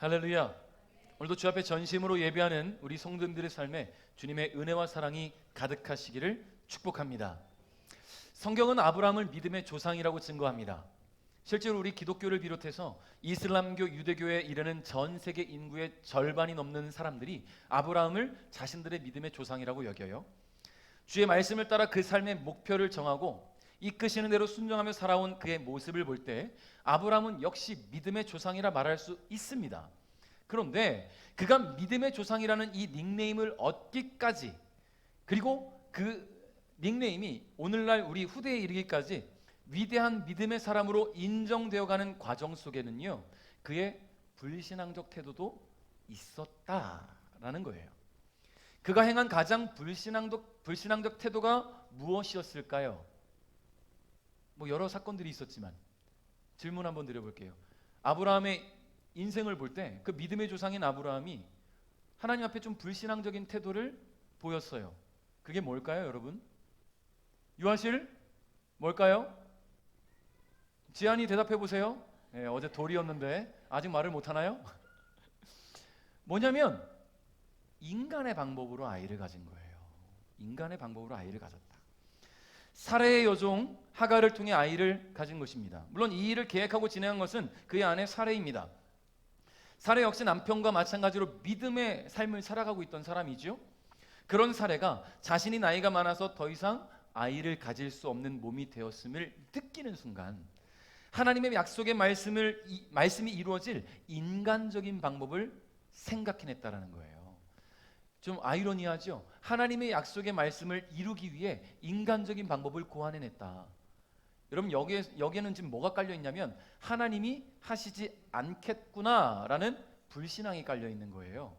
할렐루야. 오늘도 주 앞에 전심으로 예배하는 우리 성도님들의 삶에 주님의 은혜와 사랑이 가득하시기를 축복합니다. 성경은 아브라함을 믿음의 조상이라고 증거합니다. 실제로 우리 기독교를 비롯해서 이슬람교, 유대교에 이르는 전 세계 인구의 절반이 넘는 사람들이 아브라함을 자신들의 믿음의 조상이라고 여겨요. 주의 말씀을 따라 그 삶의 목표를 정하고 이끄시는 대로 순종하며 살아온 그의 모습을 볼 때 아브라함은 역시 믿음의 조상이라 말할 수 있습니다. 그런데 그가 믿음의 조상이라는 이 닉네임을 얻기까지, 그리고 그 닉네임이 오늘날 우리 후대에 이르기까지 위대한 믿음의 사람으로 인정되어가는 과정 속에는요, 그의 불신앙적 태도도 있었다라는 거예요. 그가 행한 가장 불신앙적 태도가 무엇이었을까요? 여러 사건들이 있었지만 질문 한번 드려볼게요. 아브라함의 인생을 볼 때 그 믿음의 조상인 아브라함이 하나님 앞에 좀 불신앙적인 태도를 보였어요. 그게 뭘까요, 여러분? 유아실 뭘까요? 지안이 대답해 보세요. 어제 돌이었는데 아직 말을 못 하나요? 뭐냐면 인간의 방법으로 아이를 가진 거예요. 인간의 방법으로 아이를 가졌다. 사레의 여종 하갈을 통해 아이를 가진 것입니다. 물론 이 일을 계획하고 진행한 것은 그의 아내 사레입니다. 사레 역시 남편과 마찬가지로 믿음의 삶을 살아가고 있던 사람이죠. 그런 사레가 자신이 나이가 많아서 더 이상 아이를 가질 수 없는 몸이 되었음을 느끼는 순간 하나님의 약속의 말씀이 이루어질 인간적인 방법을 생각해냈다라는 거예요. 좀 아이러니하죠. 하나님의 약속의 말씀을 이루기 위해 인간적인 방법을 고안해냈다. 여러분 여기에는 지금 뭐가 깔려 있냐면 하나님이 하시지 않겠구나라는 불신앙이 깔려 있는 거예요.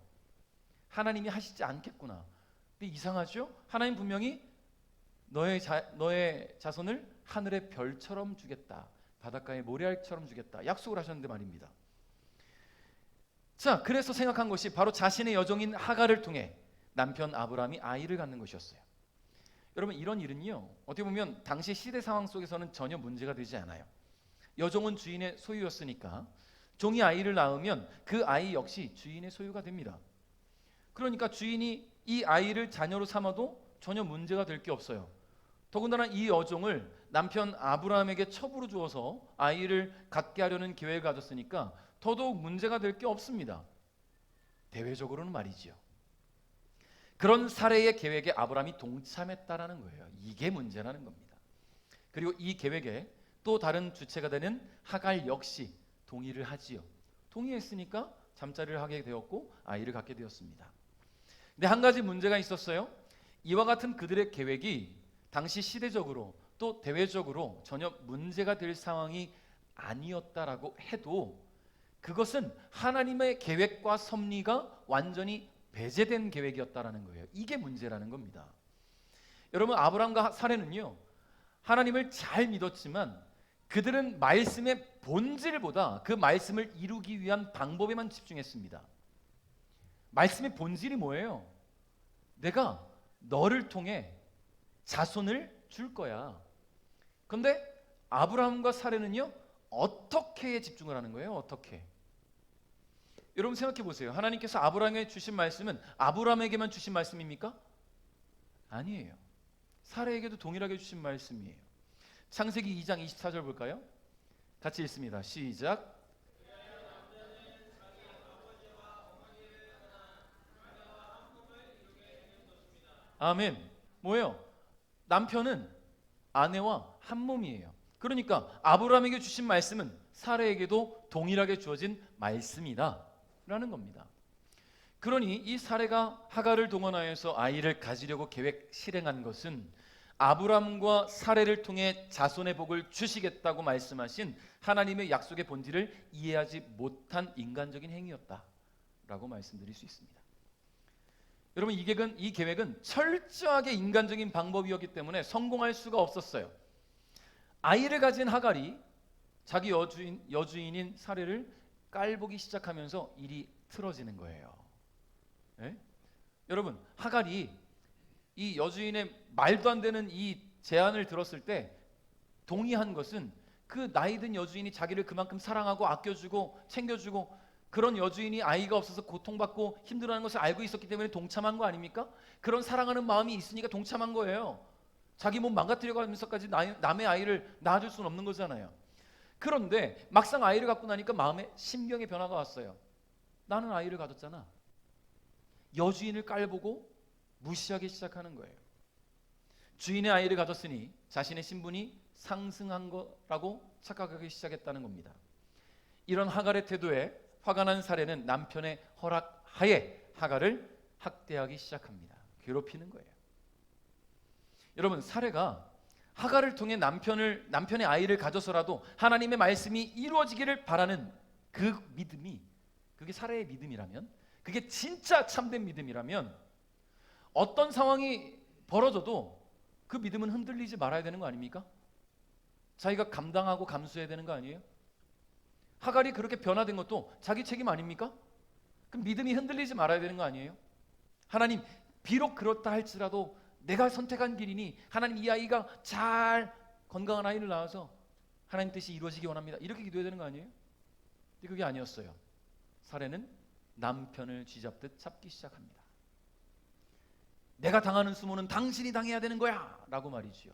하나님이 하시지 않겠구나. 근데 이상하죠? 하나님 분명히 너의 자손을 하늘의 별처럼 주겠다, 바닷가의 모래알처럼 주겠다 약속을 하셨는데 말입니다. 자, 그래서 생각한 것이 바로 자신의 여종인 하갈을 통해 남편 아브라함이 아이를 갖는 것이었어요. 여러분 이런 일은요, 어떻게 보면 당시 시대 상황 속에서는 전혀 문제가 되지 않아요. 여종은 주인의 소유였으니까 종이 아이를 낳으면 그 아이 역시 주인의 소유가 됩니다. 그러니까 주인이 이 아이를 자녀로 삼아도 전혀 문제가 될 게 없어요. 더군다나 이 여종을 남편 아브라함에게 첩으로 주어서 아이를 갖게 하려는 계획을 가졌으니까 더더욱 문제가 될 게 없습니다. 대외적으로는 말이지요. 그런 사례의 계획에 아브라함이 동참했다라는 거예요. 이게 문제라는 겁니다. 그리고 이 계획에 또 다른 주체가 되는 하갈 역시 동의를 하지요. 동의했으니까 잠자리를 하게 되었고 아이를 갖게 되었습니다. 근데 한 가지 문제가 있었어요. 이와 같은 그들의 계획이 당시 시대적으로 또 대외적으로 전혀 문제가 될 상황이 아니었다라고 해도 그것은 하나님의 계획과 섭리가 완전히 배제된 계획이었다라는 거예요. 이게 문제라는 겁니다. 여러분 아브라함과 사레는요, 하나님을 잘 믿었지만 그들은 말씀의 본질보다 그 말씀을 이루기 위한 방법에만 집중했습니다. 말씀의 본질이 뭐예요? 내가 너를 통해 자손을 줄 거야. 그런데 아브라함과 사레는요, 어떻게에 집중을 하는 거예요? 어떻게? 여러분 생각해 보세요. 하나님께서 아브라함에게 주신 말씀은 아브라함에게만 주신 말씀입니까? 아니에요. 사레에게도 동일하게 주신 말씀이에요. 창세기 2장 24절 볼까요? 같이 읽습니다. 시작. 아멘. 뭐예요? 남편은 아내와 한 몸이에요. 그러니까 아브라함에게 주신 말씀은 사레에게도 동일하게 주어진 말씀이다 라는 겁니다. 그러니 이 사레가 하갈을 동원하여서 아이를 가지려고 계획 실행한 것은 아브라함과 사레를 통해 자손의 복을 주시겠다고 말씀하신 하나님의 약속의 본질을 이해하지 못한 인간적인 행위였다라고 말씀드릴 수 있습니다. 여러분 이 계획은 철저하게 인간적인 방법이었기 때문에 성공할 수가 없었어요. 아이를 가진 하갈이 자기 여주인인 사레를 깔보기 시작하면서 일이 틀어지는 거예요. 네? 여러분 하갈이 이 여주인의 말도 안 되는 이 제안을 들었을 때 동의한 것은 그 나이든 여주인이 자기를 그만큼 사랑하고 아껴주고 챙겨주고 그런 여주인이 아이가 없어서 고통받고 힘들어하는 것을 알고 있었기 때문에 동참한 거 아닙니까? 그런 사랑하는 마음이 있으니까 동참한 거예요. 자기 몸 망가뜨려가면서까지 남의 아이를 낳아줄 수는 없는 거잖아요. 그런데 막상 아이를 갖고 나니까 마음에 심경의 변화가 왔어요. 나는 아이를 가졌잖아. 여주인을 깔보고 무시하기 시작하는 거예요. 주인의 아이를 가졌으니 자신의 신분이 상승한 거라고 착각하기 시작했다는 겁니다. 이런 하갈의 태도에 화가 난 사례는 남편의 허락하에 하갈을 학대하기 시작합니다. 괴롭히는 거예요. 여러분, 사례가 하갈을 통해 남편의 아이를 가져서라도 하나님의 말씀이 이루어지기를 바라는 그 믿음이, 그게 사례의 믿음이라면, 그게 진짜 참된 믿음이라면 어떤 상황이 벌어져도 그 믿음은 흔들리지 말아야 되는 거 아닙니까? 자기가 감당하고 감수해야 되는 거 아니에요? 하갈이 그렇게 변화된 것도 자기 책임 아닙니까? 그럼 믿음이 흔들리지 말아야 되는 거 아니에요? 하나님, 비록 그렇다 할지라도 내가 선택한 길이니 하나님, 이 아이가 잘 건강한 아이를 낳아서 하나님 뜻이 이루어지기 원합니다. 이렇게 기도해야 되는 거 아니에요? 근데 그게 아니었어요. 사례는 남편을 쥐잡듯 잡기 시작합니다. 내가 당하는 수모는 당신이 당해야 되는 거야 라고 말이지요.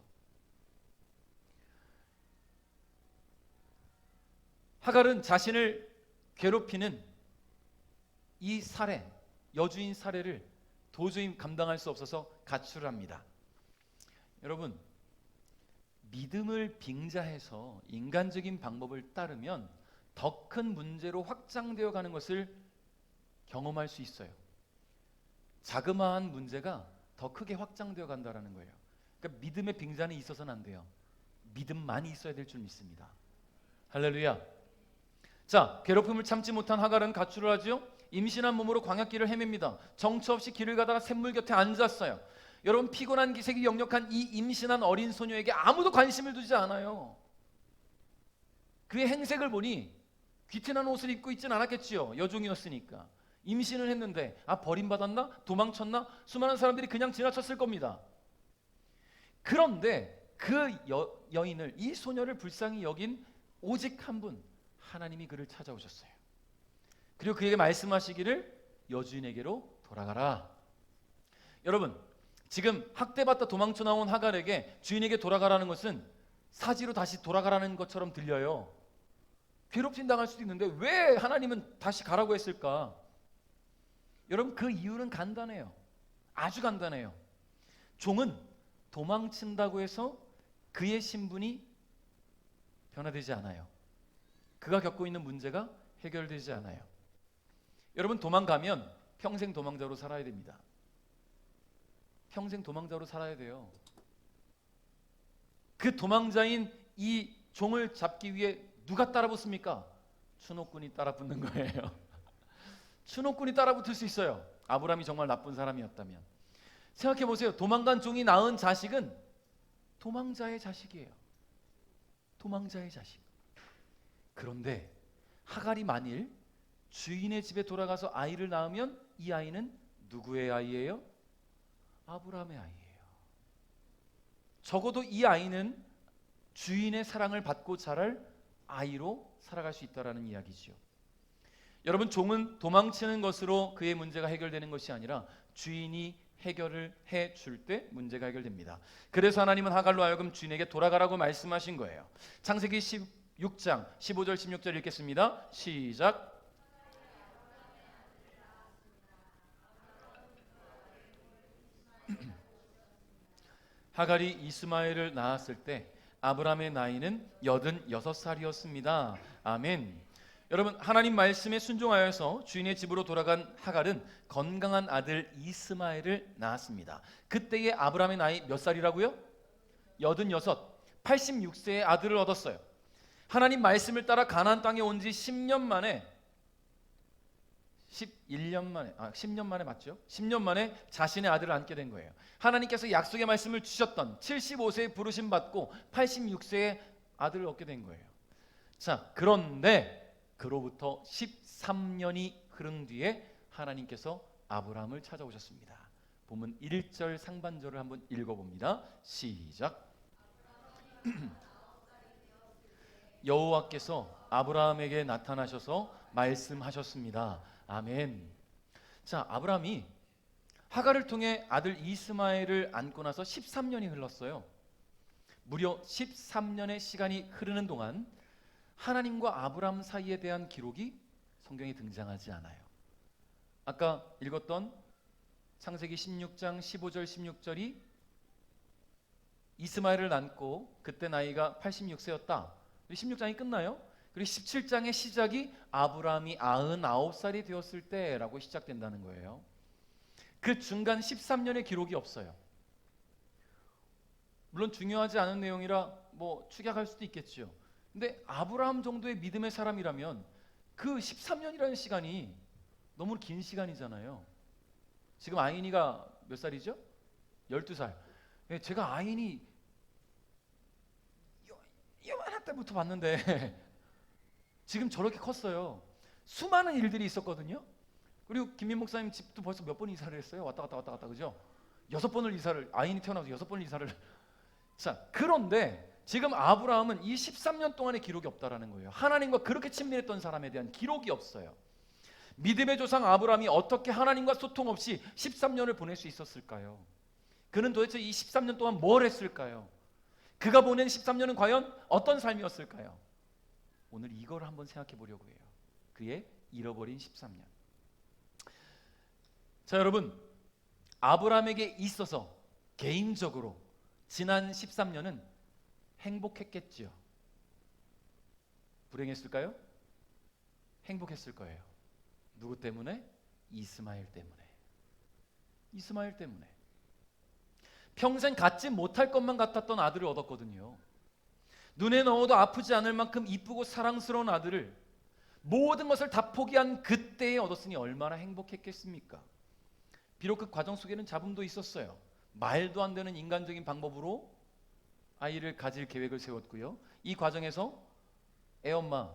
하갈은 자신을 괴롭히는 이 사례, 여주인 사례를 도저히 감당할 수 없어서 가출을 합니다. 여러분, 믿음을 빙자해서 인간적인 방법을 따르면 더 큰 문제로 확장되어 가는 것을 경험할 수 있어요. 자그마한 문제가 더 크게 확장되어 간다는 거예요. 그러니까 믿음의 빙자는 있어서는 안 돼요. 믿음만이 있어야 될 줄 믿습니다. 할렐루야. 자, 괴롭힘을 참지 못한 하갈은 가출을 하죠. 임신한 몸으로 광야길을 헤맵니다. 정처 없이 길을 가다가 샘물 곁에 앉았어요. 여러분, 피곤한 기색이 역력한 이 임신한 어린 소녀에게 아무도 관심을 두지 않아요. 그의 행색을 보니 귀티나는 옷을 입고 있진 않았겠지요. 여종이었으니까. 임신을 했는데 버림받았나? 도망쳤나? 수많은 사람들이 그냥 지나쳤을 겁니다. 그런데 그 여인을, 이 소녀를 불쌍히 여긴 오직 한 분, 하나님이 그를 찾아오셨어요. 그리고 그에게 말씀하시기를 여주인에게로 돌아가라. 여러분, 지금 학대받다 도망쳐 나온 하갈에게 주인에게 돌아가라는 것은 사지로 다시 돌아가라는 것처럼 들려요. 괴롭힘 당할 수도 있는데 왜 하나님은 다시 가라고 했을까? 여러분, 그 이유는 간단해요. 아주 간단해요. 종은 도망친다고 해서 그의 신분이 변화되지 않아요. 그가 겪고 있는 문제가 해결되지 않아요. 여러분, 도망가면 평생 도망자로 살아야 됩니다. 평생 도망자로 살아야 돼요. 그 도망자인 이 종을 잡기 위해 누가 따라붙습니까? 추노꾼이 따라붙는 거예요. 추노꾼이 따라붙을 수 있어요. 아브라함이 정말 나쁜 사람이었다면. 생각해 보세요. 도망간 종이 낳은 자식은 도망자의 자식이에요. 도망자의 자식. 그런데 하갈이 만일 주인의 집에 돌아가서 아이를 낳으면 이 아이는 누구의 아이예요? 아브라함의 아이예요. 적어도 이 아이는 주인의 사랑을 받고 자랄 아이로 살아갈 수 있다라는 이야기지요. 여러분, 종은 도망치는 것으로 그의 문제가 해결되는 것이 아니라 주인이 해결을 해줄 때 문제가 해결됩니다. 그래서 하나님은 하갈로 하여금 주인에게 돌아가라고 말씀하신 거예요. 창세기 16장 15절 16절 읽겠습니다. 시작. 하갈이 이스마엘을 낳았을 때 아브라함의 나이는 86살이었습니다. 아멘. 여러분, 하나님 말씀에 순종하여서 주인의 집으로 돌아간 하갈은 건강한 아들 이스마엘을 낳았습니다. 그때의 아브라함의 나이 몇 살이라고요? 86, 86세의 아들을 얻었어요. 하나님 말씀을 따라 가나안 땅에 온 지 10년 만에 10년 만에 맞죠? 10년 만에 자신의 아들을 안게 된 거예요. 하나님께서 약속의 말씀을 주셨던 75세에 부르심 받고 86세에 아들을 얻게 된 거예요. 자, 그런데 그로부터 13년이 흐른 뒤에 하나님께서 아브라함을 찾아오셨습니다. 본문 1절 상반절을 한번 읽어봅니다. 시작. 여호와께서 아브라함에게 나타나셔서 말씀하셨습니다. 아멘. 자, 아브라함이 하갈을 통해 아들 이스마엘을 안고 나서 13년이 흘렀어요. 무려 13년의 시간이 흐르는 동안 하나님과 아브라함 사이에 대한 기록이 성경에 등장하지 않아요. 아까 읽었던 창세기 16장 15절 16절이 이스마엘을 낳고 그때 나이가 86세였다. 16장이 끝나요. 그리고 17장의 시작이 아브라함이 99살이 되었을 때라고 시작된다는 거예요. 그 중간 13년의 기록이 없어요. 물론 중요하지 않은 내용이라 뭐 축약할 수도 있겠죠. 근데 아브라함 정도의 믿음의 사람이라면 그 13년이라는 시간이 너무 긴 시간이잖아요. 지금 아인이가 몇 살이죠? 12살. 제가 아인이 요만할 때부터 봤는데 지금 저렇게 컸어요. 수많은 일들이 있었거든요. 그리고 김민 목사님 집도 벌써 몇 번 이사를 했어요. 왔다 갔다 그죠? 6번을 이사를, 아인이 태어나서 6번을 이사를. 자, 그런데 지금 아브라함은 이 13년 동안의 기록이 없다라는 거예요. 하나님과 그렇게 친밀했던 사람에 대한 기록이 없어요. 믿음의 조상 아브라함이 어떻게 하나님과 소통 없이 13년을 보낼 수 있었을까요? 그는 도대체 이 13년 동안 뭘 했을까요? 그가 보낸 13년은 과연 어떤 삶이었을까요? 오늘 이걸 한번 생각해 보려고 해요. 그의 잃어버린 13년. 자, 여러분, 아브라함에게 있어서 개인적으로 지난 13년은 행복했겠지요. 불행했을까요? 행복했을 거예요. 누구 때문에? 이스마엘 때문에. 이스마엘 때문에. 평생 갖지 못할 것만 같았던 아들을 얻었거든요. 눈에 넣어도 아프지 않을 만큼 이쁘고 사랑스러운 아들을 모든 것을 다 포기한 그때에 얻었으니 얼마나 행복했겠습니까? 비록 그 과정 속에는 잡음도 있었어요. 말도 안 되는 인간적인 방법으로 아이를 가질 계획을 세웠고요. 이 과정에서 애엄마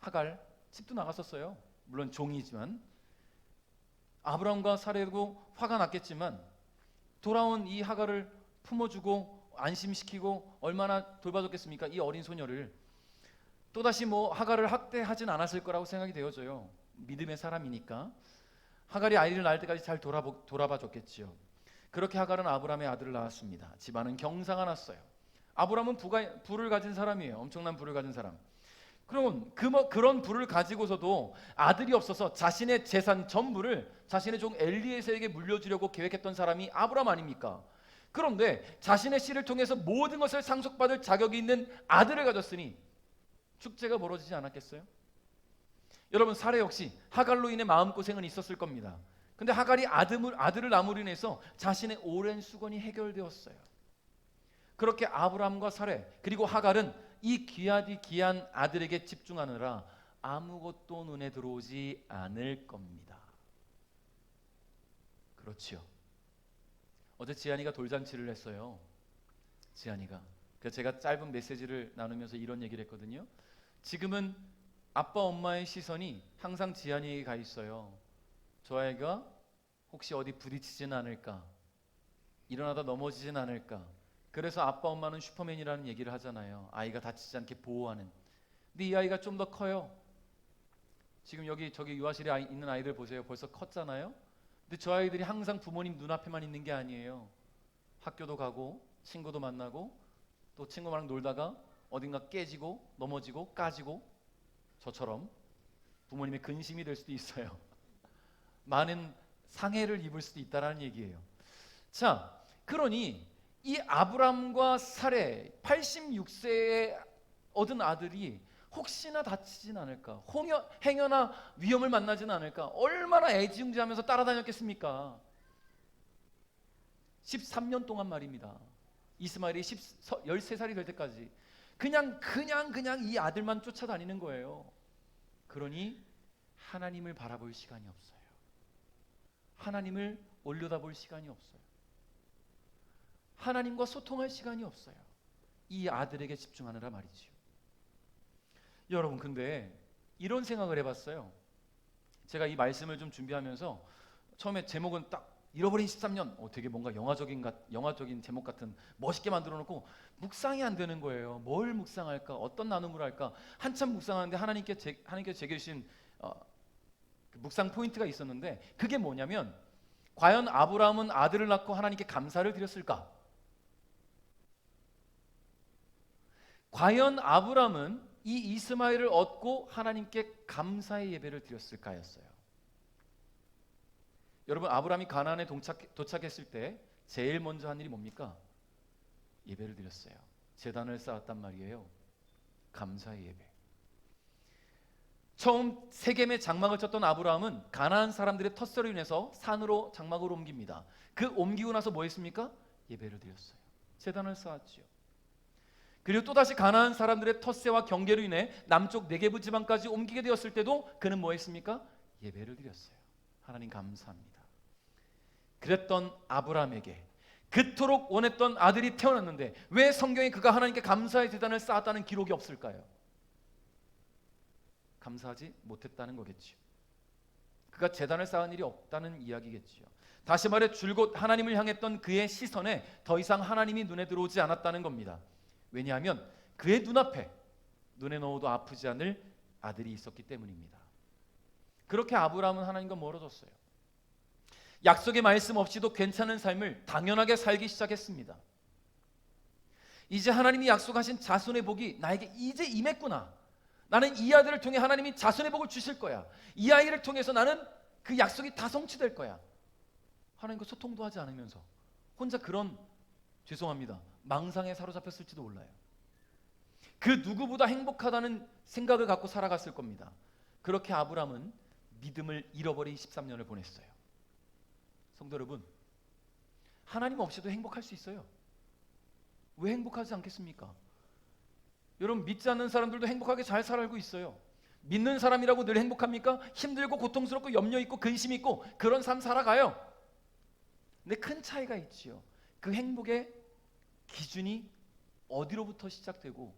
하갈 집도 나갔었어요. 물론 종이지만 아브라함과 사례고 화가 났겠지만 돌아온 이 하갈을 품어주고 안심시키고 얼마나 돌봐줬겠습니까? 이 어린 소녀를. 또다시 뭐 하갈을 학대하진 않았을 거라고 생각이 되어져요. 믿음의 사람이니까. 하갈이 아이를 낳을 때까지 잘 돌아봐 줬겠지요. 그렇게 하갈은 아브라함의 아들을 낳았습니다. 집안은 경사가 났어요. 아브라함은 부를 가진 사람이에요. 엄청난 부를 가진 사람. 그러면 그런 부를 가지고서도 아들이 없어서 자신의 재산 전부를 자신의 종 엘리에셀에게 물려주려고 계획했던 사람이 아브라함 아닙니까? 그런데 자신의 씨를 통해서 모든 것을 상속받을 자격이 있는 아들을 가졌으니 축제가 벌어지지 않았겠어요? 여러분, 사례 역시 하갈로 인해 마음고생은 있었을 겁니다. 근데 하갈이 아들을 낳음으로 인해서 자신의 오랜 수건이 해결되었어요. 그렇게 아브라함과 사례 그리고 하갈은 이 귀한 아들에게 집중하느라 아무것도 눈에 들어오지 않을 겁니다. 그렇지요. 어제 지한이가 돌잔치를 했어요. 지한이가. 그래서 제가 짧은 메시지를 나누면서 이런 얘기를 했거든요. 지금은 아빠 엄마의 시선이 항상 지한이에게 가 있어요. 저 아이가 혹시 어디 부딪히진 않을까? 일어나다 넘어지진 않을까? 그래서 아빠 엄마는 슈퍼맨이라는 얘기를 하잖아요. 아이가 다치지 않게 보호하는. 근데 이 아이가 좀 더 커요. 지금 저기 유아실에 있는 아이들 보세요. 벌써 컸잖아요. 근데 저 아이들이 항상 부모님 눈앞에만 있는 게 아니에요. 학교도 가고 친구도 만나고 또 친구랑 놀다가 어딘가 깨지고 넘어지고 까지고 저처럼 부모님의 근심이 될 수도 있어요. 많은 상해를 입을 수도 있다라는 얘기예요. 자, 그러니 이 아브람과 사레 86세에 얻은 아들이 혹시나 다치진 않을까, 행여나 위험을 만나지는 않을까, 얼마나 애지중지하면서 따라다녔겠습니까? 13년 동안 말입니다. 이스마엘이 13살이 될 때까지 그냥 이 아들만 쫓아다니는 거예요. 그러니 하나님을 바라볼 시간이 없어요. 하나님을 올려다볼 시간이 없어요. 하나님과 소통할 시간이 없어요. 이 아들에게 집중하느라 말이지요. 여러분, 근데 이런 생각을 해봤어요. 제가 이 말씀을 좀 준비하면서 처음에 제목은 딱 잃어버린 13년. 되게 뭔가 영화적인 제목 같은 멋있게 만들어 놓고 묵상이 안 되는 거예요. 뭘 묵상할까? 어떤 나눔을 할까? 한참 묵상하는데 하나님께 제게 주신 그 묵상 포인트가 있었는데, 그게 뭐냐면, 과연 아브라함은 아들을 낳고 하나님께 감사를 드렸을까? 과연 아브라함은 이 이스마엘을 얻고 하나님께 감사의 예배를 드렸을까였어요. 여러분, 아브라함이 가나안에 도착했을 때 제일 먼저 한 일이 뭡니까? 예배를 드렸어요. 제단을 쌓았단 말이에요. 감사의 예배. 처음 세겜에 장막을 쳤던 아브라함은 가나안 사람들의 텃세로 인해서 산으로 장막을 옮깁니다. 그 옮기고 나서 뭐 했습니까? 예배를 드렸어요. 제단을 쌓았지요. 그리고 또다시 가나안 사람들의 텃세와 경계로 인해 남쪽 네게브 지방까지 옮기게 되었을 때도 그는 뭐 했습니까? 예배를 드렸어요. 하나님 감사합니다. 그랬던 아브라함에게 그토록 원했던 아들이 태어났는데 왜 성경에 그가 하나님께 감사의 제단을 쌓았다는 기록이 없을까요? 감사하지 못했다는 거겠지요. 그가 제단을 쌓은 일이 없다는 이야기겠지요. 다시 말해 줄곧 하나님을 향했던 그의 시선에 더 이상 하나님이 눈에 들어오지 않았다는 겁니다. 왜냐하면 그의 눈앞에 눈에 넣어도 아프지 않을 아들이 있었기 때문입니다. 그렇게 아브라함은 하나님과 멀어졌어요. 약속의 말씀 없이도 괜찮은 삶을 당연하게 살기 시작했습니다. 이제 하나님이 약속하신 자손의 복이 나에게 이제 임했구나. 나는 이 아들을 통해 하나님이 자손의 복을 주실 거야. 이 아이를 통해서 나는 그 약속이 다 성취될 거야. 하나님과 소통도 하지 않으면서 혼자 그런, 죄송합니다, 망상에 사로잡혔을지도 몰라요. 그 누구보다 행복하다는 생각을 갖고 살아갔을 겁니다. 그렇게 아브라함은 믿음을 잃어버린 13년을 보냈어요. 성도 여러분, 하나님 없이도 행복할 수 있어요. 왜 행복하지 않겠습니까? 여러분, 믿지 않는 사람들도 행복하게 잘 살고 있어요. 믿는 사람이라고 늘 행복합니까? 힘들고 고통스럽고 염려 있고 근심 있고 그런 삶 살아가요. 근데 큰 차이가 있지요. 그 행복의 기준이 어디로부터 시작되고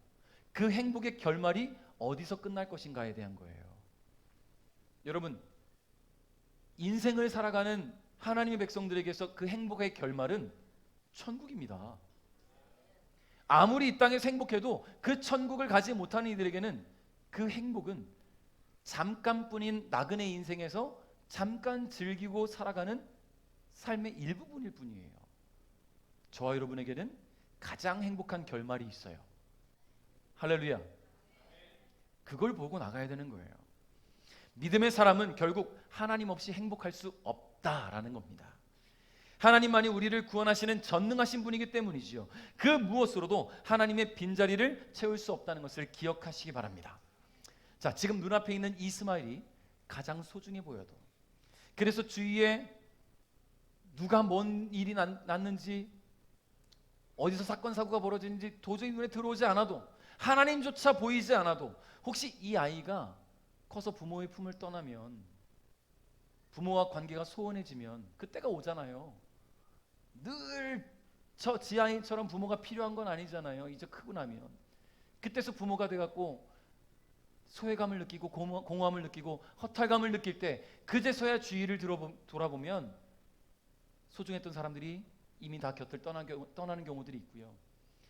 그 행복의 결말이 어디서 끝날 것인가에 대한 거예요. 여러분, 인생을 살아가는 하나님의 백성들에게서 그 행복의 결말은 천국입니다. 아무리 이 땅에서 행복해도 그 천국을 가지 못하는 이들에게는 그 행복은 잠깐뿐인 나그네 인생에서 잠깐 즐기고 살아가는 삶의 일부분일 뿐이에요. 저와 여러분에게는 가장 행복한 결말이 있어요. 할렐루야. 그걸 보고 나가야 되는 거예요. 믿음의 사람은 결국 하나님 없이 행복할 수 없다라는 겁니다. 하나님만이 우리를 구원하시는 전능하신 분이기 때문이지요. 그 무엇으로도 하나님의 빈자리를 채울 수 없다는 것을 기억하시기 바랍니다. 자, 지금 눈앞에 있는 이스마엘이 가장 소중해 보여도, 그래서 주위에 누가 뭔 일이 났는지, 어디서 사건 사고가 벌어지는지 도저히 눈에 들어오지 않아도, 하나님조차 보이지 않아도, 혹시 이 아이가 커서 부모의 품을 떠나면, 부모와 관계가 소원해지면 그때가 오잖아요. 늘 지아이처럼 부모가 필요한 건 아니잖아요. 이제 크고 나면 그때서 부모가 돼갖고 소외감을 느끼고 공허함을 느끼고 허탈감을 느낄 때, 그제서야 주위를 돌아보면 소중했던 사람들이 이미 다 곁을 떠나는 경우들이 있고요.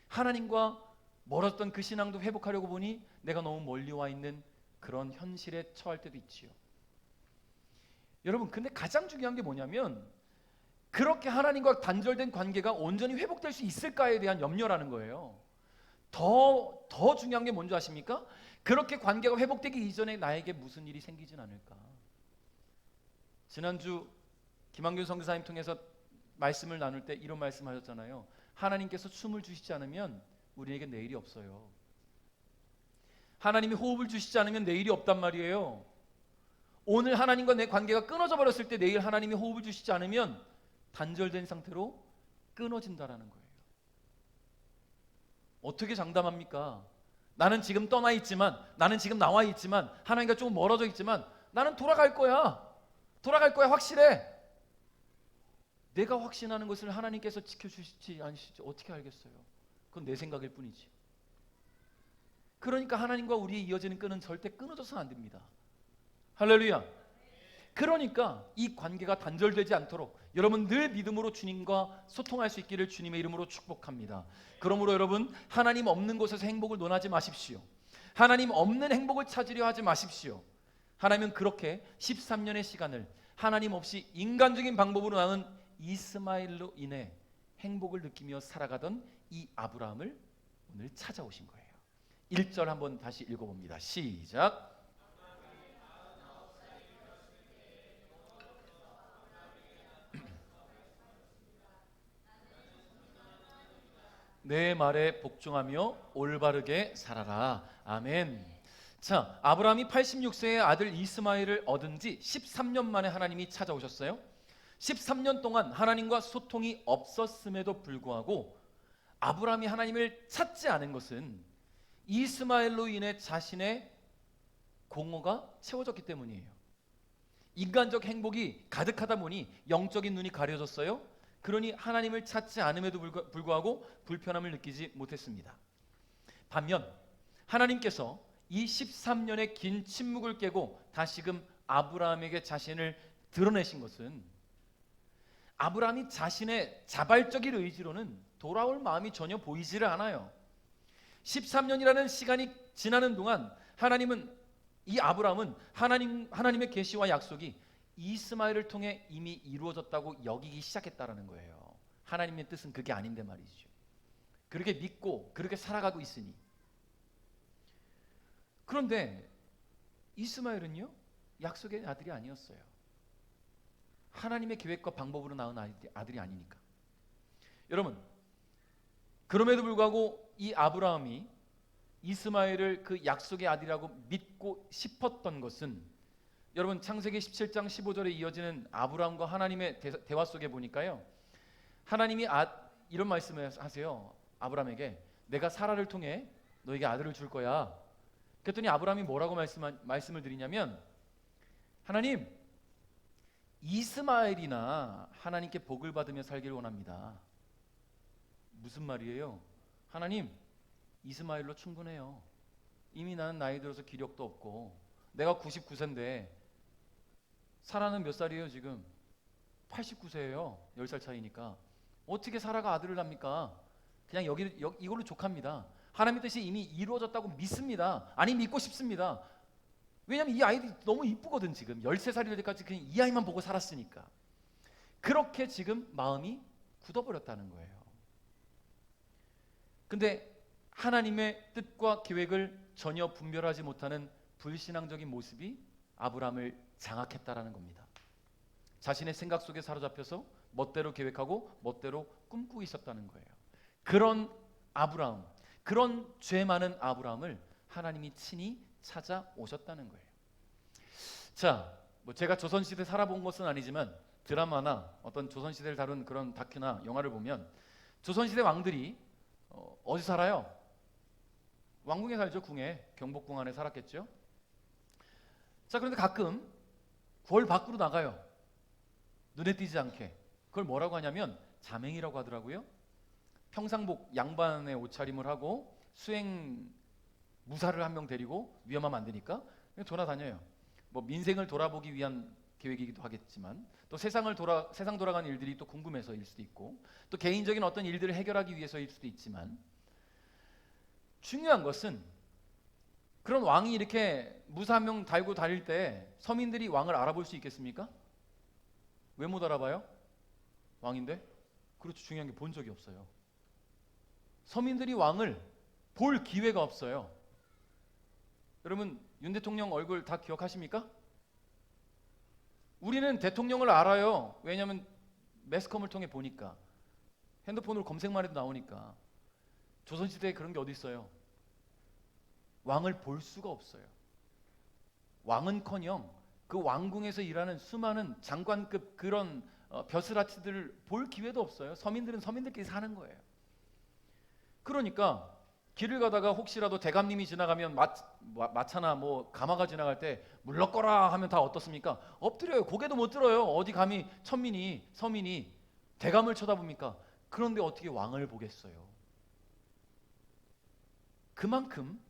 하나님과 멀었던 그 신앙도 회복하려고 보니 내가 너무 멀리 와 있는 그런 현실에 처할 때도 있지요. 여러분, 근데 가장 중요한 게 뭐냐면, 그렇게 하나님과 단절된 관계가 온전히 회복될 수 있을까에 대한 염려라는 거예요. 더 중요한 게 뭔지 아십니까? 그렇게 관계가 회복되기 이전에 나에게 무슨 일이 생기진 않을까. 지난주 김한균 선교사님 통해서 말씀을 나눌 때 이런 말씀하셨잖아요. 하나님께서 숨을 주시지 않으면 우리에게 내일이 없어요. 하나님이 호흡을 주시지 않으면 내일이 없단 말이에요. 오늘 하나님과 내 관계가 끊어져 버렸을 때 내일 하나님이 호흡을 주시지 않으면 단절된 상태로 끊어진다라는 거예요. 어떻게 장담합니까? 나는 지금 떠나 있지만, 나는 지금 나와 있지만, 하나님과 조금 멀어져 있지만 나는 돌아갈 거야. 돌아갈 거야, 확실해. 내가 확신하는 것을 하나님께서 지켜주실지 아니실지 어떻게 알겠어요? 그건 내 생각일 뿐이지. 그러니까 하나님과 우리의 이어지는 끈은 절대 끊어져서는 안 됩니다. 할렐루야. 그러니까 이 관계가 단절되지 않도록 여러분 늘 믿음으로 주님과 소통할 수 있기를 주님의 이름으로 축복합니다. 그러므로 여러분, 하나님 없는 곳에서 행복을 논하지 마십시오. 하나님 없는 행복을 찾으려 하지 마십시오. 하나님은 그렇게 13년의 시간을 하나님 없이 인간적인 방법으로 낳은 이스마엘로 인해 행복을 느끼며 살아가던 이 아브라함을 오늘 찾아오신 거예요. 1절 한번 다시 읽어봅니다. 시작. 내 말에 복종하며 올바르게 살아라. 아멘. 자, 아브라함이 86세의 아들 이스마엘을 얻은 지 13년 만에 하나님이 찾아오셨어요. 13년 동안 하나님과 소통이 없었음에도 불구하고 아브라함이 하나님을 찾지 않은 것은 이스마엘로 인해 자신의 공허가 채워졌기 때문이에요. 인간적 행복이 가득하다 보니 영적인 눈이 가려졌어요. 그러니 하나님을 찾지 않음에도 불구하고 불편함을 느끼지 못했습니다. 반면 하나님께서 이 13년의 긴 침묵을 깨고 다시금 아브라함에게 자신을 드러내신 것은 아브라함이 자신의 자발적인 의지로는 돌아올 마음이 전혀 보이지를 않아요. 13년이라는 시간이 지나는 동안 이 아브라함은 하나님의 계시와 약속이 이스마엘을 통해 이미 이루어졌다고 여기기 시작했다라는 거예요. 하나님의 뜻은 그게 아닌데 말이죠. 그렇게 믿고 그렇게 살아가고 있으니. 그런데 이스마엘은요, 약속의 아들이 아니었어요. 하나님의 계획과 방법으로 낳은 아들이 아니니까. 여러분, 그럼에도 불구하고 이 아브라함이 이스마엘을 그 약속의 아들이라고 믿고 싶었던 것은, 여러분 창세기 17장 15절에 이어지는 아브라함과 하나님의 대화 속에 보니까요, 하나님이 이런 말씀을 하세요. 아브라함에게 내가 사라를 통해 너에게 아들을 줄 거야. 그랬더니 아브라함이 뭐라고 말씀을 드리냐면, 하나님, 이스마엘이나 하나님께 복을 받으며 살기를 원합니다. 무슨 말이에요? 하나님, 이스마엘로 충분해요. 이미 나는 나이 들어서 기력도 없고 내가 99세인데 사라는 몇 살이에요 지금? 89세예요. 10살 차이니까. 어떻게 사라가 아들을 낳습니까? 그냥 이걸로 족합니다. 하나님의 뜻이 이미 이루어졌다고 믿습니다. 아니 믿고 싶습니다. 왜냐하면 이 아이들이 너무 이쁘거든. 지금 13살이 될 때까지 그냥 이 아이만 보고 살았으니까. 그렇게 지금 마음이 굳어버렸다는 거예요. 근데 하나님의 뜻과 계획을 전혀 분별하지 못하는 불신앙적인 모습이 아브라함을 장악했다라는 겁니다. 자신의 생각 속에 사로잡혀서 멋대로 계획하고 멋대로 꿈꾸고 있었다는 거예요. 그런 아브라함, 그런 죄 많은 아브라함을 하나님이 친히 찾아오셨다는 거예요. 자, 제가 조선시대 살아본 것은 아니지만 드라마나 어떤 조선시대를 다룬 그런 다큐나 영화를 보면 조선시대 왕들이 어디 살아요? 왕궁에 살죠. 궁에, 경복궁 안에 살았겠죠. 자, 그런데 가끔 궐 밖으로 나가요. 눈에 띄지 않게. 그걸 뭐라고 하냐면 자맹이라고 하더라고요. 평상복 양반의 옷차림을 하고 수행 무사를 한 명 데리고 위험하면 안 되니까 그냥 돌아다녀요. 민생을 돌아보기 위한 계획이기도 하겠지만 또 세상 돌아가는 일들이 또 궁금해서일 수도 있고 또 개인적인 어떤 일들을 해결하기 위해서일 수도 있지만, 중요한 것은 그런 왕이 이렇게 무사 한 명 달고 다닐 때 서민들이 왕을 알아볼 수 있겠습니까? 왜 못 알아봐요? 왕인데? 그렇죠. 중요한 게 본 적이 없어요. 서민들이 왕을 볼 기회가 없어요. 여러분 윤 대통령 얼굴 다 기억하십니까? 우리는 대통령을 알아요. 왜냐하면 매스컴을 통해 보니까, 핸드폰으로 검색만 해도 나오니까. 조선시대에 그런 게 어디 있어요? 왕을 볼 수가 없어요. 왕은커녕 그 왕궁에서 일하는 수많은 장관급 그런 벼슬아치들을 볼 기회도 없어요. 서민들은 서민들끼리 사는 거예요. 그러니까 길을 가다가 혹시라도 대감님이 지나가면 마차나 가마가 지나갈 때 물러거라 하면 다 어떻습니까? 엎드려요. 고개도 못 들어요. 어디 감히 서민이 대감을 쳐다봅니까? 그런데 어떻게 왕을 보겠어요? 그만큼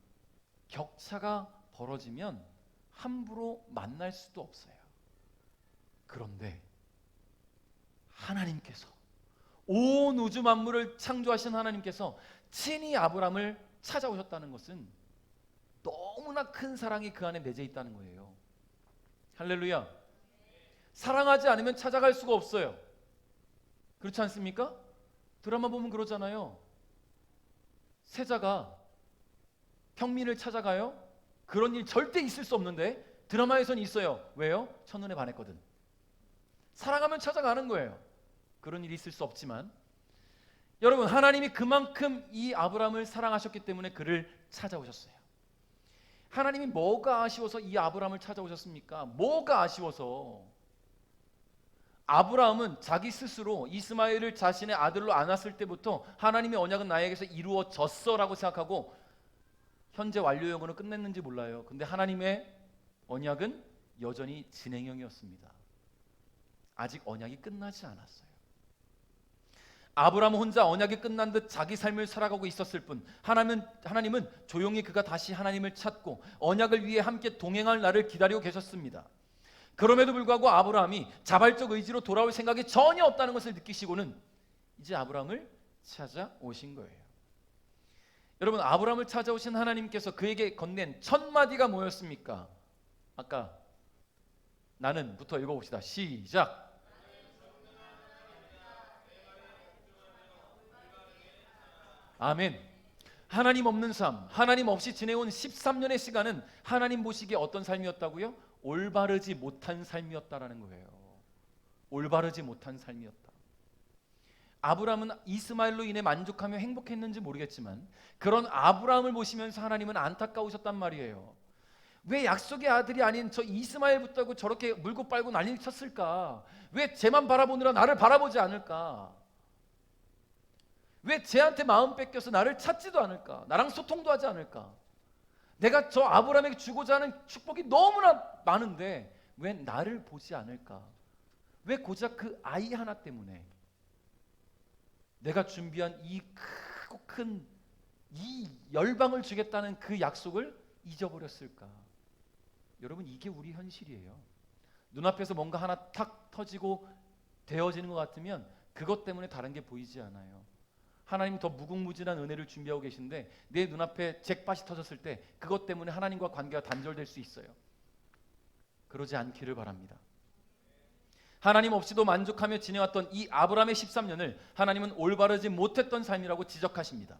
격차가 벌어지면 함부로 만날 수도 없어요. 그런데 하나님께서, 온 우주 만물을 창조하신 하나님께서 친히 아브라함을 찾아오셨다는 것은 너무나 큰 사랑이 그 안에 맺어 있다는 거예요. 할렐루야. 사랑하지 않으면 찾아갈 수가 없어요. 그렇지 않습니까? 드라마 보면 그러잖아요. 세자가 평민을 찾아가요. 그런 일 절대 있을 수 없는데 드라마에선 있어요. 왜요? 첫눈에 반했거든. 사랑하면 찾아가는 거예요. 그런 일이 있을 수 없지만 여러분, 하나님이 그만큼 이 아브라함을 사랑하셨기 때문에 그를 찾아오셨어요. 하나님이 뭐가 아쉬워서 이 아브라함을 찾아오셨습니까? 뭐가 아쉬워서? 아브라함은 자기 스스로 이스마엘을 자신의 아들로 안았을 때부터 하나님의 언약은 나에게서 이루어졌어라고 생각하고 현재 완료형으로 끝냈는지 몰라요. 근데 하나님의 언약은 여전히 진행형이었습니다. 아직 언약이 끝나지 않았어요. 아브라함 혼자 언약이 끝난 듯 자기 삶을 살아가고 있었을 뿐 하나님은 조용히 그가 다시 하나님을 찾고 언약을 위해 함께 동행할 날을 기다리고 계셨습니다. 그럼에도 불구하고 아브라함이 자발적 의지로 돌아올 생각이 전혀 없다는 것을 느끼시고는 이제 아브라함을 찾아오신 거예요. 여러분, 아브라함을 찾아오신 하나님께서 그에게 건넨 첫 마디가 뭐였습니까? 아까 나는부터 읽어봅시다. 시작. 아멘. 하나님 없는 삶, 하나님 없이 지내온 13년의 시간은 하나님 보시기에 어떤 삶이었다고요? 올바르지 못한 삶이었다라는 거예요. 올바르지 못한 삶이었다. 아브라함은 이스마엘로 인해 만족하며 행복했는지 모르겠지만 그런 아브라함을 보시면서 하나님은 안타까우셨단 말이에요. 왜 약속의 아들이 아닌 저 이스마엘 붙들고 저렇게 물고 빨고 난리 쳤을까? 왜 쟤만 바라보느라 나를 바라보지 않을까? 왜 쟤한테 마음 뺏겨서 나를 찾지도 않을까? 나랑 소통도 하지 않을까? 내가 저 아브라함에게 주고자 하는 축복이 너무나 많은데 왜 나를 보지 않을까? 왜 고작 그 아이 하나 때문에 내가 준비한 이 크고 큰 이 열방을 주겠다는 그 약속을 잊어버렸을까? 여러분, 이게 우리 현실이에요. 눈앞에서 뭔가 하나 탁 터지고 되어지는 것 같으면 그것 때문에 다른 게 보이지 않아요. 하나님이 더 무궁무진한 은혜를 준비하고 계신데 내 눈앞에 잭팟이 터졌을 때 그것 때문에 하나님과 관계가 단절될 수 있어요. 그러지 않기를 바랍니다. 하나님 없이도 만족하며 지내왔던 이 아브라함의 13년을 하나님은 올바르지 못했던 삶이라고 지적하십니다.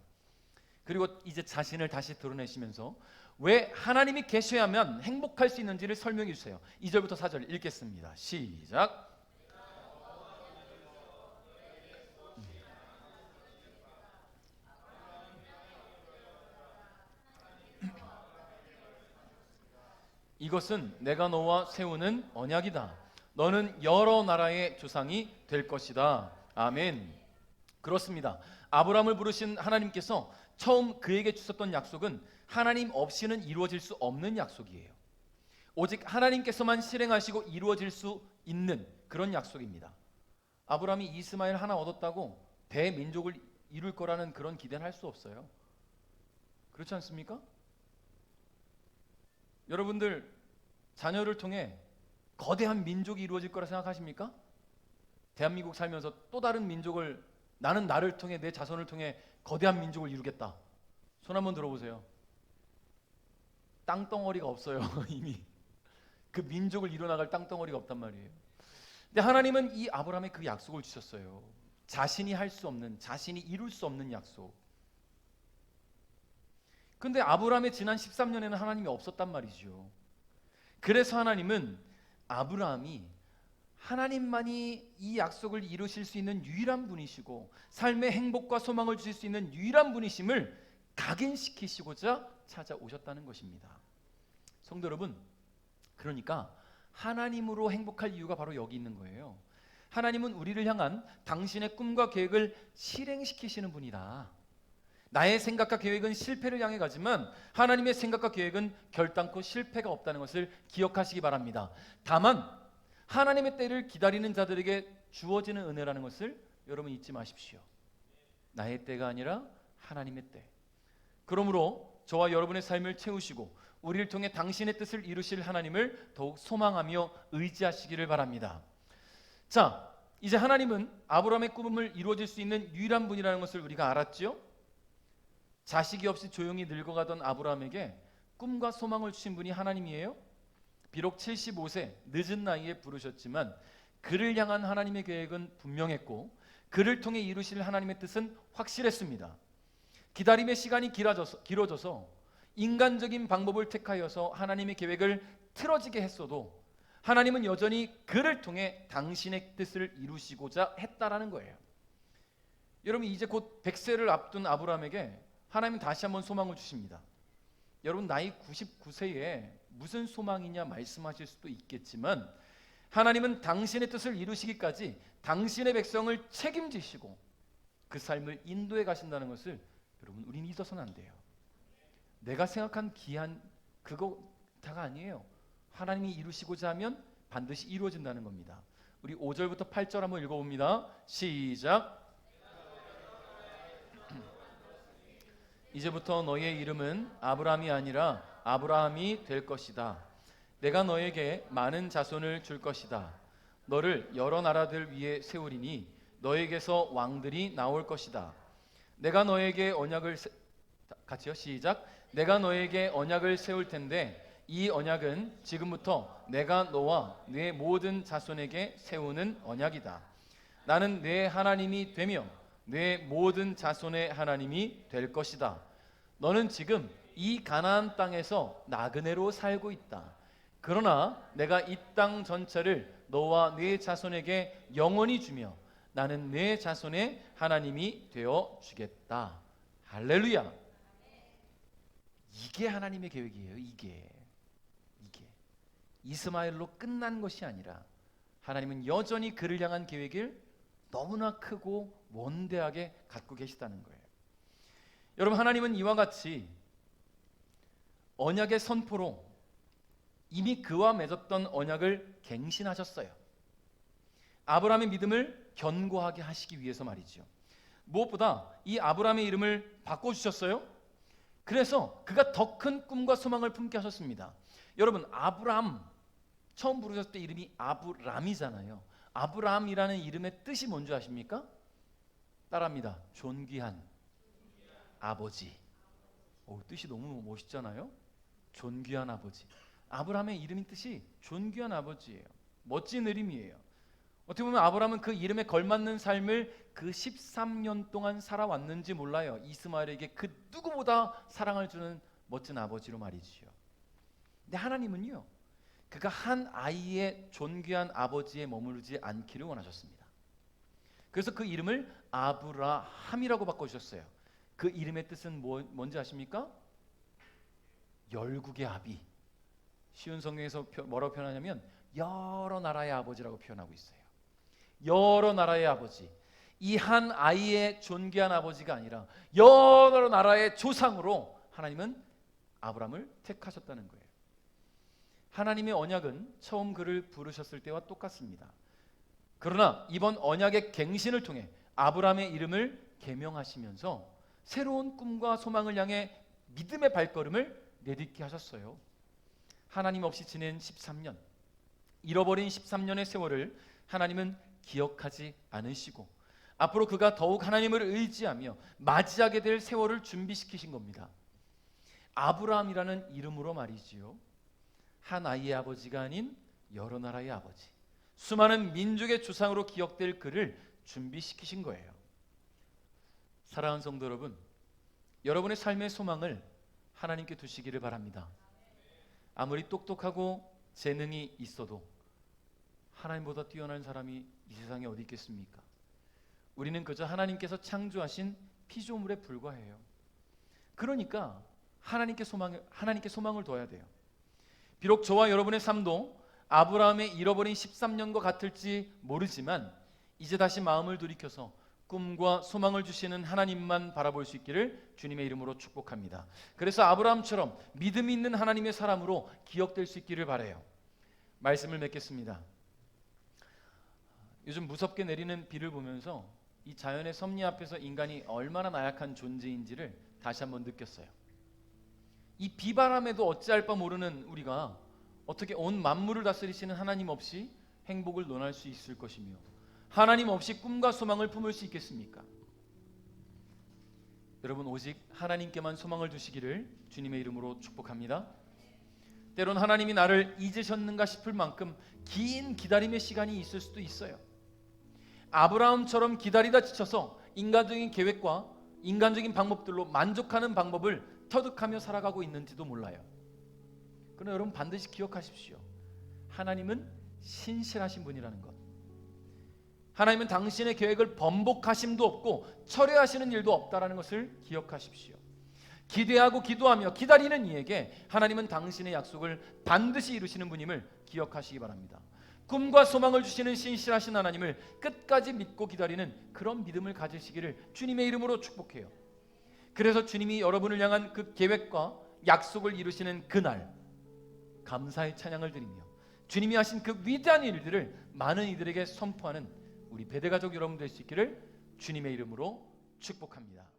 그리고 이제 자신을 다시 드러내시면서 왜 하나님이 계셔야만 행복할 수 있는지를 설명해 주세요. 2절부터 4절 읽겠습니다. 시작. 이것은 내가 너와 세우는 언약이다. 너는 여러 나라의 조상이 될 것이다. 아멘. 그렇습니다. 아브라함을 부르신 하나님께서 처음 그에게 주셨던 약속은 하나님 없이는 이루어질 수 없는 약속이에요. 오직 하나님께서만 실행하시고 이루어질 수 있는 그런 약속입니다. 아브라함이 이스마엘 하나 얻었다고 대민족을 이룰 거라는 그런 기대는 할 수 없어요. 그렇지 않습니까? 여러분들 자녀를 통해 거대한 민족이 이루어질 거라 생각하십니까? 대한민국 살면서 또 다른 민족을, 나는 나를 통해 내 자손을 통해 거대한 민족을 이루겠다. 손 한번 들어보세요. 땅덩어리가 없어요. 이미 그 민족을 이뤄나갈 땅덩어리가 없단 말이에요. 근데 하나님은 이 아브라함에 그 약속을 주셨어요. 자신이 할 수 없는, 자신이 이룰 수 없는 약속. 근데 아브라함의 지난 13년에는 하나님이 없었단 말이죠. 그래서 하나님은 아브라함이 하나님만이 이 약속을 이루실 수 있는 유일한 분이시고 삶의 행복과 소망을 주실 수 있는 유일한 분이심을 각인시키시고자 찾아오셨다는 것입니다. 성도 여러분, 그러니까 하나님으로 행복할 이유가 바로 여기 있는 거예요. 하나님은 우리를 향한 당신의 꿈과 계획을 실행시키시는 분이다. 나의 생각과 계획은 실패를 향해 가지만 하나님의 생각과 계획은 결단코 실패가 없다는 것을 기억하시기 바랍니다. 다만 하나님의 때를 기다리는 자들에게 주어지는 은혜라는 것을 여러분 잊지 마십시오. 나의 때가 아니라 하나님의 때. 그러므로 저와 여러분의 삶을 채우시고 우리를 통해 당신의 뜻을 이루실 하나님을 더욱 소망하며 의지하시기를 바랍니다. 자, 이제 하나님은 아브라함의 꿈을 이루어질 수 있는 유일한 분이라는 것을 우리가 알았죠? 자식이 없이 조용히 늙어가던 아브라함에게 꿈과 소망을 주신 분이 하나님이에요. 비록 75세 늦은 나이에 부르셨지만 그를 향한 하나님의 계획은 분명했고 그를 통해 이루실 하나님의 뜻은 확실했습니다. 기다림의 시간이 길어져서 인간적인 방법을 택하여서 하나님의 계획을 틀어지게 했어도 하나님은 여전히 그를 통해 당신의 뜻을 이루시고자 했다라는 거예요. 여러분, 이제 곧 100세를 앞둔 아브라함에게 하나님은 다시 한번 소망을 주십니다. 여러분, 나이 99세에 무슨 소망이냐 말씀하실 수도 있겠지만 하나님은 당신의 뜻을 이루시기까지 당신의 백성을 책임지시고 그 삶을 인도해 가신다는 것을 여러분, 우리는 잊어서는 안 돼요. 내가 생각한 기한 그거 다가 아니에요. 하나님이 이루시고자 하면 반드시 이루어진다는 겁니다. 우리 5절부터 8절 한번 읽어봅니다. 시작. 이제부터 너의 이름은 아브라함이 아니라 아브라함이 될 것이다. 내가 너에게 많은 자손을 줄 것이다. 너를 여러 나라들 위에 세우리니 너에게서 왕들이 나올 것이다. 내가 너에게 언약을 같이요. 시작. 내가 너에게 언약을 세울 텐데 이 언약은 지금부터 내가 너와 네 모든 자손에게 세우는 언약이다. 나는 네 하나님이 되며 네 모든 자손의 하나님이 될 것이다. 너는 지금 이 가나안 땅에서 나그네로 살고 있다. 그러나 내가 이 땅 전체를 너와 네 자손에게 영원히 주며 나는 네 자손의 하나님이 되어 주겠다. 할렐루야. 이게 하나님의 계획이에요. 이게 이스마엘로 끝난 것이 아니라 하나님은 여전히 그를 향한 계획을 너무나 크고 원대하게 갖고 계시다는 거예요. 여러분, 하나님은 이와 같이 언약의 선포로 이미 그와 맺었던 언약을 갱신하셨어요. 아브라함의 믿음을 견고하게 하시기 위해서 말이죠. 무엇보다 이 아브라함의 이름을 바꿔주셨어요. 그래서 그가 더 큰 꿈과 소망을 품게 하셨습니다. 여러분, 아브라함 처음 부르셨을 때 이름이 아브람이잖아요. 아브라함이라는 이름의 뜻이 뭔지 아십니까? 따라합니다. 존귀한 아버지. 뜻이 너무 멋있잖아요. 존귀한 아버지. 아브라함의 이름의 뜻이 존귀한 아버지예요. 멋진 이름이에요. 어떻게 보면 아브라함은 그 이름에 걸맞는 삶을 그 13년 동안 살아왔는지 몰라요. 이스마엘에게 그 누구보다 사랑을 주는 멋진 아버지로 말이지요. 근데 하나님은요, 그가 한 아이의 존귀한 아버지에 머무르지 않기를 원하셨습니다. 그래서 그 이름을 아브라함이라고 바꿔주셨어요. 그 이름의 뜻은 뭔지 아십니까? 열국의 아비. 쉬운 성경에서 뭐라고 표현하냐면 여러 나라의 아버지라고 표현하고 있어요. 여러 나라의 아버지. 이 한 아이의 존귀한 아버지가 아니라 여러 나라의 조상으로 하나님은 아브라함을 택하셨다는 거예요. 하나님의 언약은 처음 그를 부르셨을 때와 똑같습니다. 그러나 이번 언약의 갱신을 통해 아브라함의 이름을 계명하시면서 새로운 꿈과 소망을 향해 믿음의 발걸음을 내딛게 하셨어요. 하나님 없이 지낸 13년, 잃어버린 13년의 세월을 하나님은 기억하지 않으시고 앞으로 그가 더욱 하나님을 의지하며 맞이하게 될 세월을 준비시키신 겁니다. 아브라함이라는 이름으로 말이지요. 한 아이의 아버지가 아닌 여러 나라의 아버지, 수많은 민족의 조상으로 기억될 그를 준비시키신 거예요. 사랑하는 성도 여러분, 여러분의 삶의 소망을 하나님께 두시기를 바랍니다. 아무리 똑똑하고 재능이 있어도 하나님보다 뛰어난 사람이 이 세상에 어디 있겠습니까? 우리는 그저 하나님께서 창조하신 피조물에 불과해요. 그러니까 하나님께 소망을 둬야 돼요. 비록 저와 여러분의 삶도 아브라함의 잃어버린 13년과 같을지 모르지만 이제 다시 마음을 돌이켜서 꿈과 소망을 주시는 하나님만 바라볼 수 있기를 주님의 이름으로 축복합니다. 그래서 아브라함처럼 믿음이 있는 하나님의 사람으로 기억될 수 있기를 바라요. 말씀을 맺겠습니다. 요즘 무섭게 내리는 비를 보면서 이 자연의 섭리 앞에서 인간이 얼마나 나약한 존재인지를 다시 한번 느꼈어요. 이 비바람에도 어찌할 바 모르는 우리가 어떻게 온 만물을 다스리시는 하나님 없이 행복을 논할 수 있을 것이며 하나님 없이 꿈과 소망을 품을 수 있겠습니까? 여러분, 오직 하나님께만 소망을 두시기를 주님의 이름으로 축복합니다. 때론 하나님이 나를 잊으셨는가 싶을 만큼 긴 기다림의 시간이 있을 수도 있어요. 아브라함처럼 기다리다 지쳐서 인간적인 계획과 인간적인 방법들로 만족하는 방법을 터득하며 살아가고 있는지도 몰라요. 그러나 여러분, 반드시 기억하십시오. 하나님은 신실하신 분이라는 것. 하나님은 당신의 계획을 번복하심도 없고 철회하시는 일도 없다라는 것을 기억하십시오. 기대하고 기도하며 기다리는 이에게 하나님은 당신의 약속을 반드시 이루시는 분임을 기억하시기 바랍니다. 꿈과 소망을 주시는 신실하신 하나님을 끝까지 믿고 기다리는 그런 믿음을 가지시기를 주님의 이름으로 축복해요. 그래서 주님이 여러분을 향한 그 계획과 약속을 이루시는 그날 감사의 찬양을 드리며 주님이 하신 그 위대한 일들을 많은 이들에게 선포하는 우리 배대가족 여러분 될 수 있기를 주님의 이름으로 축복합니다.